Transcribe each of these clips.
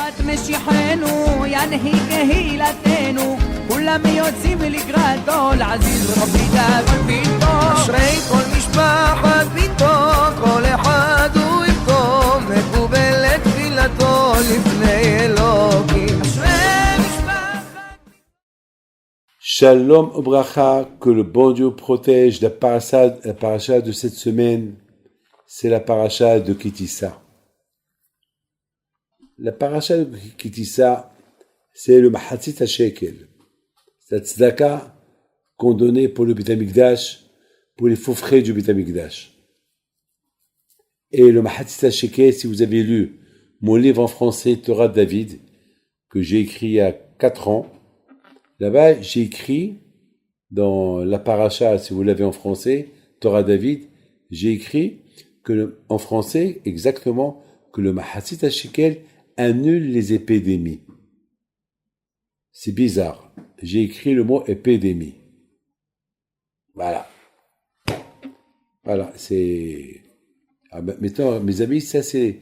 ביאת משיחנו ינהיג קהילתנו כולם יוצאים לקראתו לעזיז רבי דאגון ביתו אשרי כל משפחת ביתו כל אחד הוא יבכו מקובלת תפילתו לפני אלוקים אשרי משפחת Shalom Obracha, que le bon Dieu protège. La paracha de cette semaine, c'est la paracha de Kitissa. La paracha de Kitissa, c'est le Mahatzit HaShekel. C'est la tzedaka qu'on donnait pour le Beit HaMikdash, pour les faux frais du Beit HaMikdash. Et le Mahatzit HaShekel, si vous avez lu mon livre en français, Torah de David, que j'ai écrit il y a 4 ans, là-bas, j'ai écrit dans la paracha, si vous l'avez en français, Torah David, j'ai écrit en français, exactement, que le Mahatzit HaShekel annule les épidémies. C'est bizarre. J'ai écrit le mot épidémie. Voilà. Voilà, c'est... Ah ben, maintenant, mes amis, ça c'est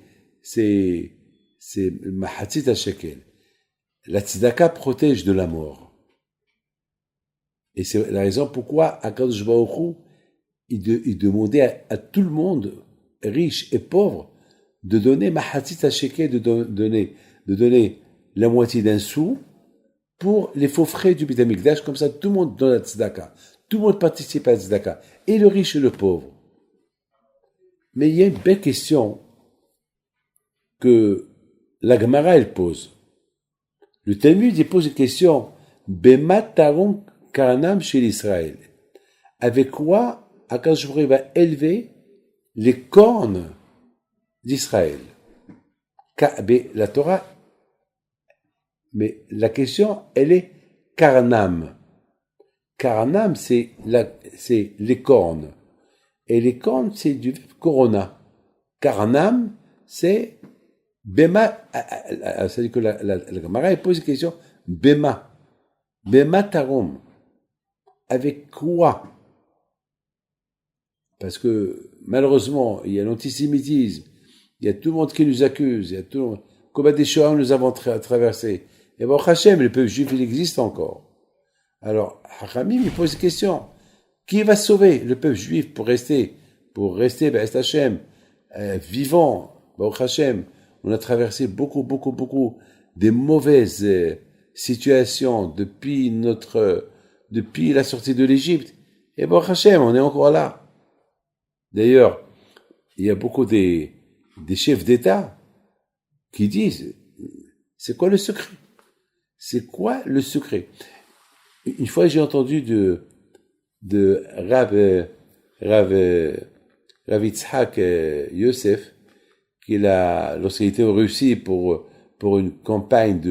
le Mahatzit HaShekel. La tzedaka protège de la mort. Et c'est la raison pourquoi Akadosh Baruch Hu, il demandait à tout le monde, riche et pauvre, de donner Mahatzit HaShekel, de donner la moitié d'un sou pour les faux frais du Beit HaMikdash. Comme ça, tout le monde donne la tzedaka. Tout le monde participe à la tzedaka. Et le riche et le pauvre. Mais il y a une belle question que la Gemara, elle pose. Le Talmud, il pose une question. Bema taron karanam chez l'Israël. Avec quoi Akadosh Baruch Hu va élever les cornes d'Israël? La Torah, mais la question, elle est Karnam. Karnam, c'est les cornes. Et les cornes, c'est du corona. Karnam, c'est Bema. C'est-à-dire que la Gemara pose une question. Bema tarom. Avec quoi? Parce que, malheureusement, il y a l'antisémitisme. Il y a tout le monde qui nous accuse, il y a tout le monde. Combien des Shoah nous avons traversé. Et bon, Hachem, le peuple juif, il existe encore. Alors, Hachamim, il pose une question. Qui va sauver le peuple juif pour rester, B'est Hachem, vivant, Baruch Hachem? On a traversé beaucoup des mauvaises situations depuis la sortie de l'Égypte. Et Baruch Hachem, on est encore là. D'ailleurs, il y a beaucoup des chefs d'État qui disent, c'est quoi le secret? C'est quoi le secret? Une fois, j'ai entendu de Rav Yitzhak Yosef, lorsqu'il était en Russie pour une campagne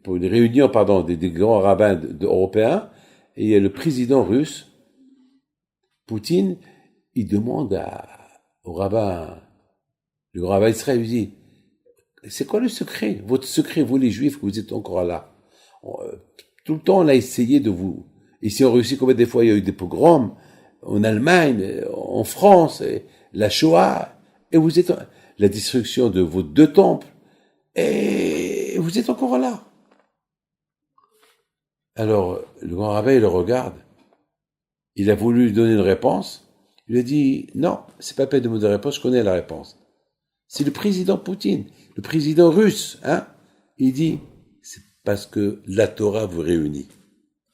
pour une réunion, des grands rabbins européens, et il y a le président russe, Poutine, il demande au rabbin, le grand rabbin d'Israël, il dit, c'est quoi le secret? Votre secret, vous les juifs, vous êtes encore là. Tout le temps, on a essayé de vous... Ici en Russie, combien de fois il y a eu des pogroms, en Allemagne, en France, la Shoah, et vous êtes... La destruction de vos 2 temples, et vous êtes encore là. Alors, le grand rabbin, il le regarde. Il a voulu lui donner une réponse. Il a dit, non, c'est pas peine de me donner la réponse, je connais la réponse. C'est le président Poutine, le président russe, Il dit, c'est parce que la Torah vous réunit.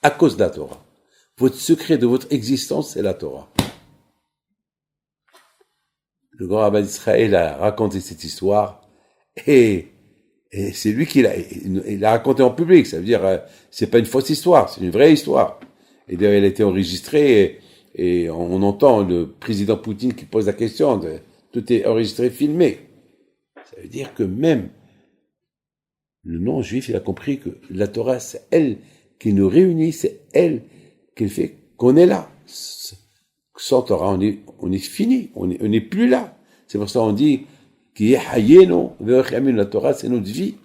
À cause de la Torah. Votre secret de votre existence, c'est la Torah. Le grand rabbin d'Israël a raconté cette histoire, et c'est lui qui l'a raconté en public. Ça veut dire, c'est pas une fausse histoire, c'est une vraie histoire. Et d'ailleurs, elle a été enregistrée, et on entend le président Poutine qui pose la question, tout est enregistré, filmé. Ça veut dire que même le non-juif, il a compris que la Torah, c'est elle qui nous réunit, c'est elle qui fait qu'on est là. Sans Torah, on est fini, on n'est plus là. C'est pour ça qu'on dit, la Torah, c'est notre vie.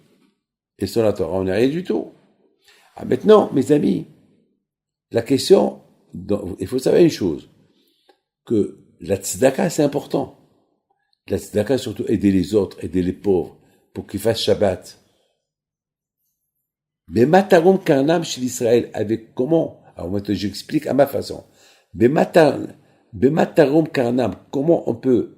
Et sans la Torah, on n'est rien du tout. Maintenant, mes amis, la question, il faut savoir une chose, que la tzedaka, c'est important. La tzedaka, surtout, aider les autres, aider les pauvres. pour qu'il fasse Shabbat. Bematarom karnam chez l'Israël, avec comment? Alors maintenant j'explique à ma façon. Bematarom karnam, comment on peut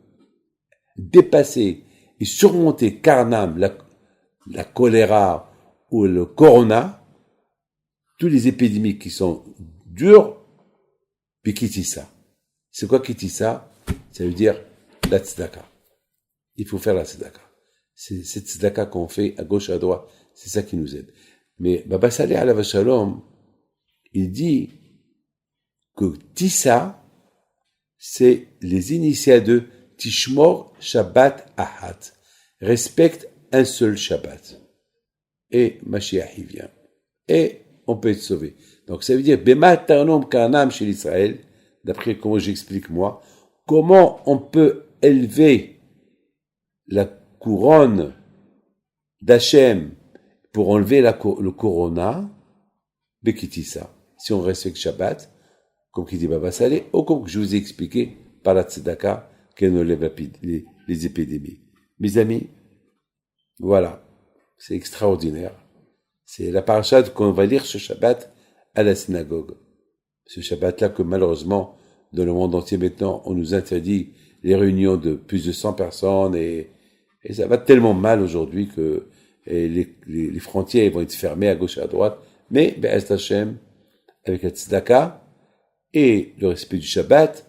dépasser et surmonter karnam, la choléra ou le corona, tous les épidémies qui sont dures, puis kitissa. C'est quoi kitissa? Ça veut dire la tzedaka. Il faut faire la tzedaka. C'est cette tzedaka qu'on fait à gauche, à droite. C'est ça qui nous aide. Mais Baba Saleh alav shalom, il dit que Tissa, c'est les initiales de Tishmor Shabbat Ahad. Respecte un seul Shabbat. Et Mashiach y vient. Et on peut être sauvé. Donc ça veut dire, Bema Tarnom Karnam chez l'Israël, d'après comment j'explique moi, comment on peut élever la couronne d'Hachem pour enlever le corona, Bekitissa. Si on respecte Shabbat, comme qui dit Baba Saleh, ou comme je vous ai expliqué par la tzedaka, qu'elle ne lève les épidémies. Mes amis, voilà, c'est extraordinaire. C'est la paracha qu'on va lire ce Shabbat à la synagogue. Ce Shabbat-là que malheureusement, dans le monde entier maintenant, on nous interdit les réunions de plus de 100 personnes et ça va tellement mal aujourd'hui que les frontières vont être fermées à gauche et à droite. Mais, Be'ez Hashem, avec la tzedaka et le respect du Shabbat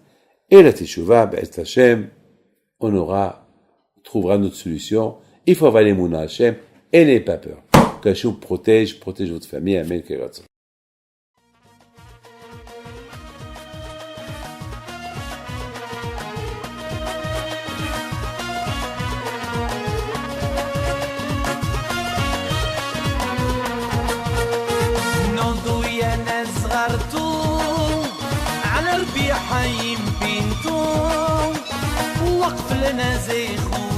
et la Teshuvah, Be'ez Hashem, on trouvera notre solution. Il faut avoir les Mouna Hashem et n'ayez pas peur. Qu'Hashem protège votre famille. Amen. على ربيع حيم بنتو وقف لنا زي خو